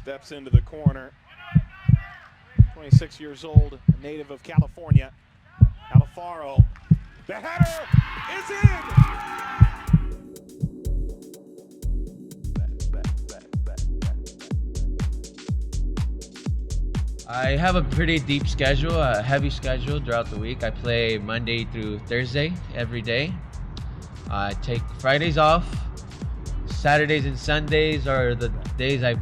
Steps into the corner. 26 years old, a native of California. Alfaro. The header is in! I have a pretty deep schedule, a heavy schedule throughout the week. I play Monday through Thursday every day. I take Fridays off. Saturdays and Sundays are the days I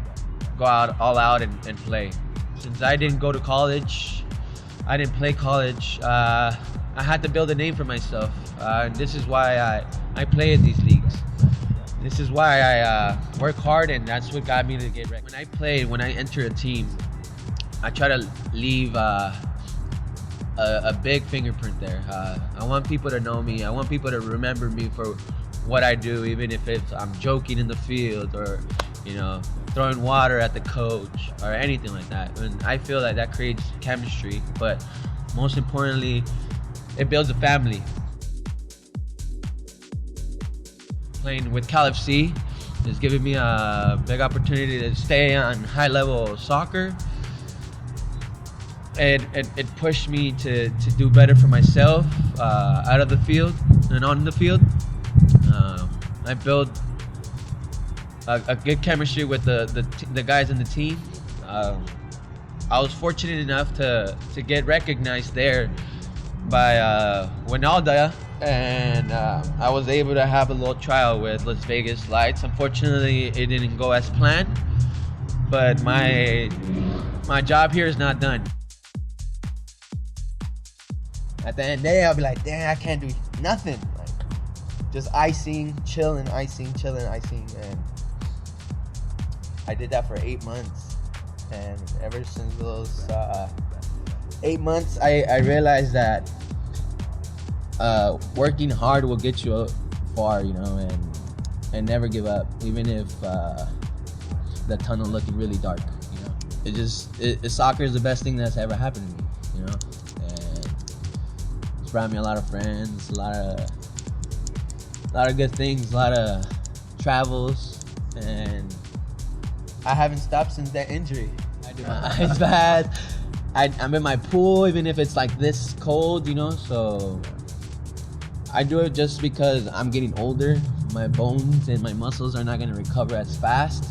go out all out and play. Since I didn't go to college, I didn't play college, I had to build a name for myself. And this is why I play in these leagues. This is why I work hard, and that's what got me to get recognized. When I enter a team, I try to leave a big fingerprint there. I want people to know me. I want people to remember me for what I do, even if I'm joking in the field or, throwing water at the coach or anything like that. And I feel like that creates chemistry, but most importantly, it builds a family. Playing with CLEATS FC has given me a big opportunity to stay on high-level soccer. It pushed me to do better for myself out of the field and on the field. I built a good chemistry with the guys in the team. I was fortunate enough to get recognized there by Winalda, and I was able to have a little trial with Las Vegas Lights. Unfortunately, it didn't go as planned, but my job here is not done. At the end of the day, I'll be like, damn, I can't do nothing. Like, just icing, chilling, icing. And I did that for 8 months. And ever since those 8 months, I realized that working hard will get you far, and never give up, even if the tunnel looking really dark, Soccer is the best thing that's ever happened to me, and it's brought me a lot of friends, a lot of good things, a lot of travels, and I haven't stopped since that injury. I do my ice bath. I'm in my pool, even if it's like this cold, so I do it just because I'm getting older. My bones and my muscles are not going to recover as fast.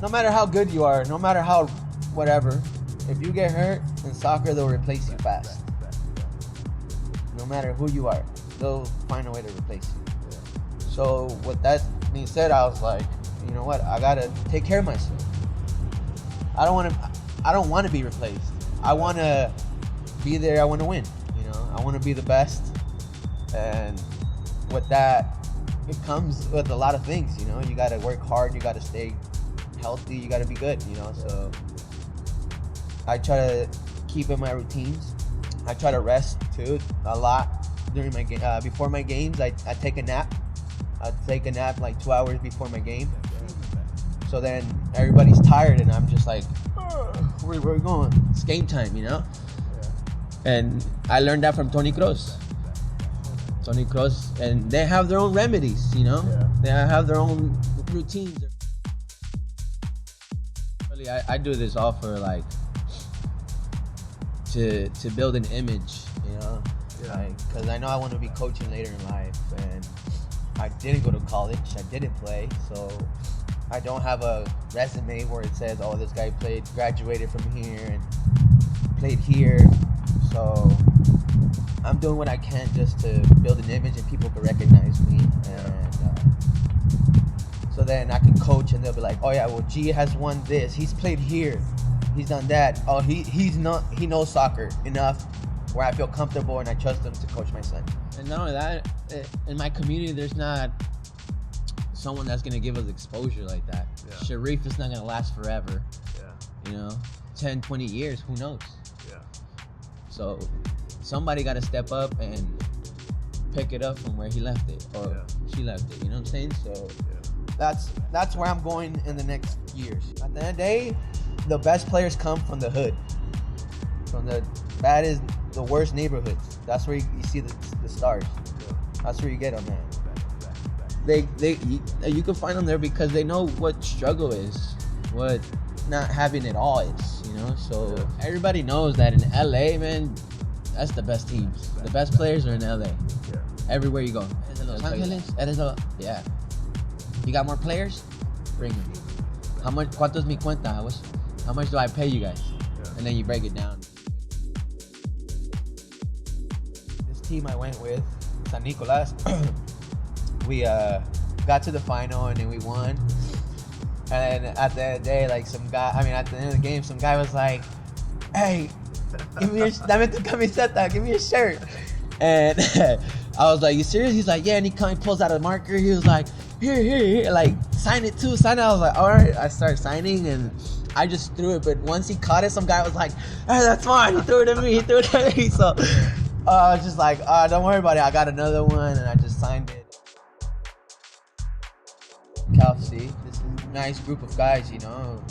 No matter how good you are, no matter how whatever, if you get hurt in soccer, they'll replace you fast. No matter who you are, they'll find a way to replace you. So with that being said, I was like, you know what? I gotta take care of myself. I don't want to be replaced. I want to be there. I want to win. I want to be the best. And with that, it comes with a lot of things. You got to work hard. You got to stay healthy. You got to be good. So I try to keep in my routines. I try to rest too a lot during my game. Before my games, I take a nap. I take a nap like 2 hours before my game. So then everybody's tired, and I'm just like, where are we going? It's game time, And I learned that from Tony Kroos, and they have their own remedies, They have their own routines. Really, I do this all for like to build an image, because I know I want to be coaching later in life, and I didn't go to college, I didn't play, so I don't have a resume where it says, oh, this guy graduated from here and played here. So I'm doing what I can just to build an image and people can recognize me. And so then I can coach, and they'll be like, oh yeah, well, G has won this. He's played here. He's done that. Oh, he knows soccer enough where I feel comfortable and I trust him to coach my son. And not only that, in my community, there's not someone that's going to give us exposure like that. Sharif is not going to last forever. 10, 20 years, who knows? So somebody got to step up and pick it up from where he left it, or she left it, you know what I'm saying? So that's where I'm going in the next years. At the end of the day, the best players come from the hood, from the worst neighborhoods. That's where you see the stars. That's where you get them, man. You can find them there because they know what struggle is, what not having it all is, you know. So everybody knows that in LA, man, that's the best teams. The best players are in LA. Everywhere you go. Los Angeles, yeah. You got more players? Bring them. How much? ¿Cuánto es mi cuenta? How much do I pay you guys? And then you break it down. This team I went with, San Nicolas, we got to the final and then we won. And then at the end of the day, like at the end of the game, some guy was like, "Hey, give me dame tu camiseta, give me a shirt." And I was like, "You serious?" He's like, "Yeah." And he pulls out a marker. He was like, here, like, sign it too, sign it. I was like, all right. I started signing and I just threw it. But once he caught it, some guy was like, "Hey, that's mine." He threw it at me. So I was just like, don't worry about it. I got another one and I just signed it. Cal FC, this nice group of guys, you know,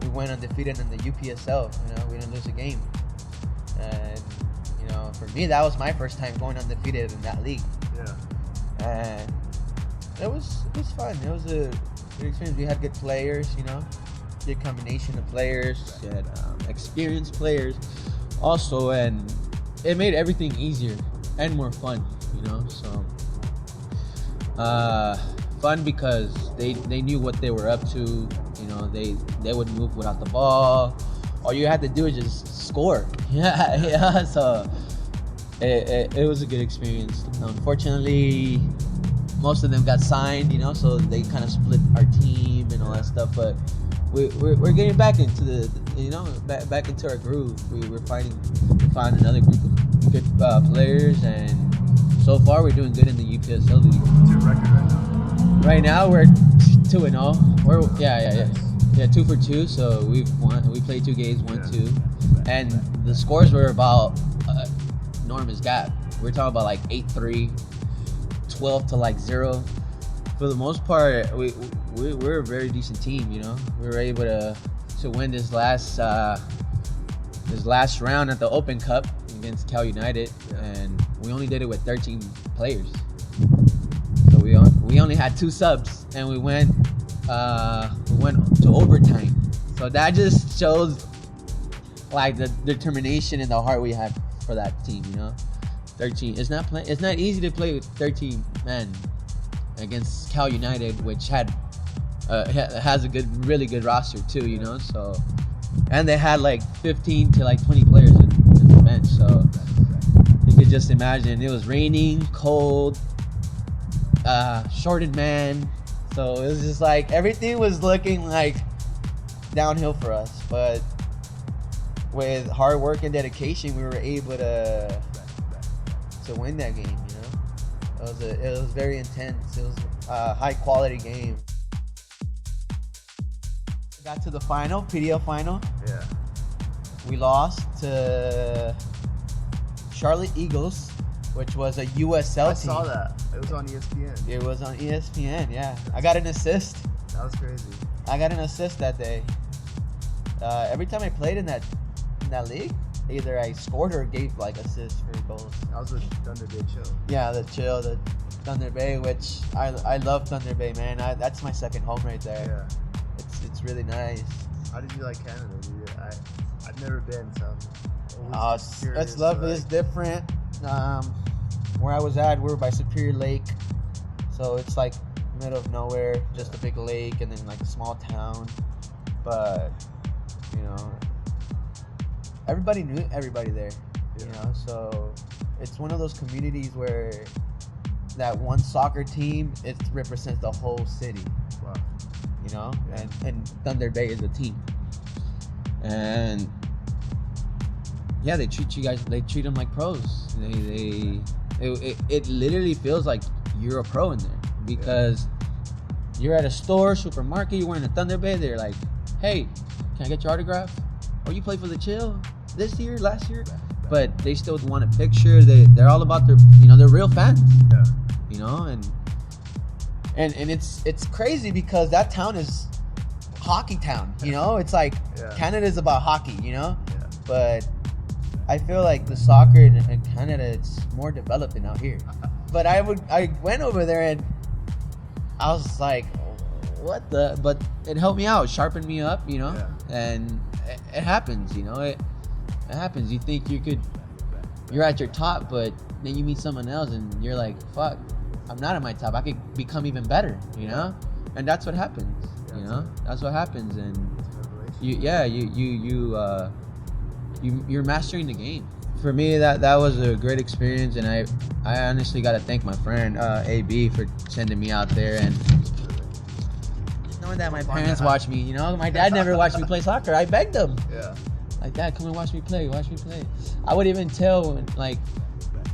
we went undefeated in the UPSL. You know, we didn't lose a game. And you know, for me, that was my first time going undefeated in that league. And it was fun. It was a good experience. We had good players, you know, good combination of players. We had experienced players also, and it made everything easier and more fun, you know. So fun because they knew what they were up to. You know, they would move without the ball. All you had to do is just score. Yeah. So it was a good experience. Unfortunately, most of them got signed, you know, so they kind of split our team and all that stuff. But we're getting back into back into our groove. We're find another group of good players, and so far we're doing good in the UPSL league. What's your record right now? Right now we're 2-0. We're 2 for 2. So we played 2 games, 1-2, and the scores were about enormous gap. We're talking about like 8-3, 12 to like 0. For the most part, we're a very decent team. You know, we were able to win this last round at the Open Cup against Cal United, and we only did it with 13 players. So we only had 2 subs, and we went to overtime. So that just shows like the determination and the heart we had for that team. You know, 13. It's not easy to play with 13 men against Cal United, which has a really good roster too. You know, so, and they had like 15 to like 20 players in the bench. So you could just imagine, it was raining, cold, shorted man. So it was just like everything was looking like downhill for us, but with hard work and dedication, we were able to win that game. You know, it was very intense. It was a high quality game. Got to the final, PDL final. Yeah. We lost to Charlotte Eagles, which was a USL team. I saw that. It was on ESPN. It was on ESPN, yeah. I got an assist. That was crazy. I got an assist that day. Every time I played in that league, either I scored or gave like assists for goals. I was with Thunder Bay Chill. Yeah, the Thunder Bay, which I love Thunder Bay, man. That's my second home right there. Yeah. It's really nice. How did you like Canada, dude? I've never been, so It's lovely. It's different. Where I was at, we were by Superior Lake, so it's like middle of nowhere, just a big lake, and then like a small town. But you know, everybody knew everybody there. You know, so it's one of those communities where that one soccer team, it represents the whole city. Wow. You know, and Thunder Bay is a team, and yeah, they treat you guys. They treat them like pros. It literally feels like you're a pro in there, because you're at a store, supermarket, you're wearing a Thunder Bay. They're like, "Hey, can I get your autograph? Oh, you played for the Chill this year, last year?" But they still want a picture. They're all about they're real fans. Yeah. You know, and it's crazy because that town is hockey town. You know, it's like Canada's about hockey. You know, but I feel like the soccer in Canada, it's more developing out here. But I went over there and I was like, what the? But it helped me out, sharpened me up, you know. Yeah. And it happens, you know. It happens. You think you're at your top, but then you meet someone else, and you're like, fuck, I'm not at my top. I could become even better, you know. And that's what happens, you know. That's what happens, and you're mastering the game. For me, that was a great experience, and I honestly got to thank my friend AB for sending me out there, and just knowing that my parents watch me. You know, my dad never watched me play soccer. I begged him, like, Dad, come and watch me play. I would even tell like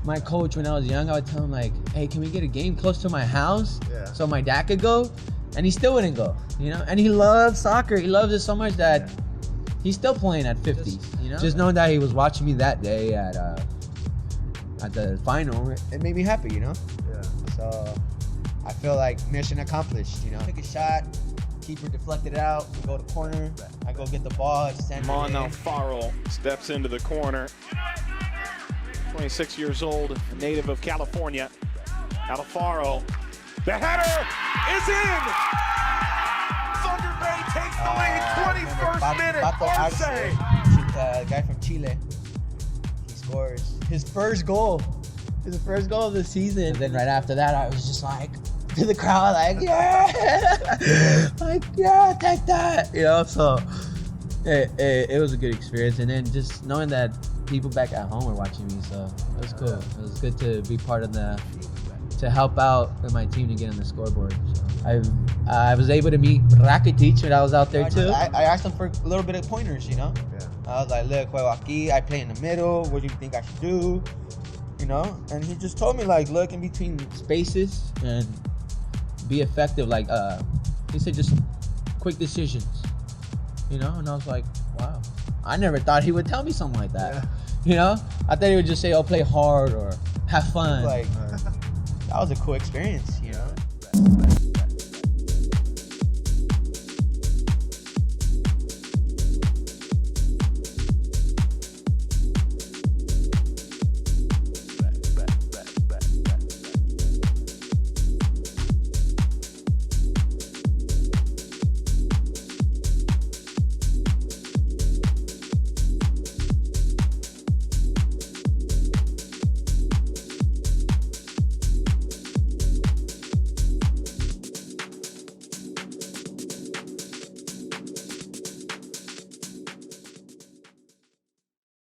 my coach when I was young. I would tell him like, hey, can we get a game close to my house so my dad could go, and he still wouldn't go. You know, and he loves soccer. He loves it so much that. He's still playing at 50, you know. Just knowing that he was watching me that day at the final, it made me happy, you know. Yeah. So I feel like mission accomplished, you know. Took a shot, keeper deflected it out, we go to corner, I go get the ball, it's sent German Alfaro steps into the corner. 26 years old, a native of California. Alfaro, the header is in! Thunder Bay takes the lead, 21st minute, Orozco. The guy from Chile, he scores his first goal of the season. And then right after that, I was just like, to the crowd, like, yeah, like, yeah, take that, you know. So it was a good experience, and then just knowing that people back at home were watching me, so it was cool. It was good to be part of to help out with my team to get on the scoreboard. So I was able to meet Rakitic when I was out there too. I asked him for a little bit of pointers, you know. Yeah. I was like, look, juego aquí, I play in the middle. What do you think I should do? You know, and he just told me like, look in between spaces and be effective. Like, he said, just quick decisions. You know, and I was like, wow, I never thought he would tell me something like that. Yeah. You know, I thought he would just say, oh, play hard or have fun. Like, that was a cool experience.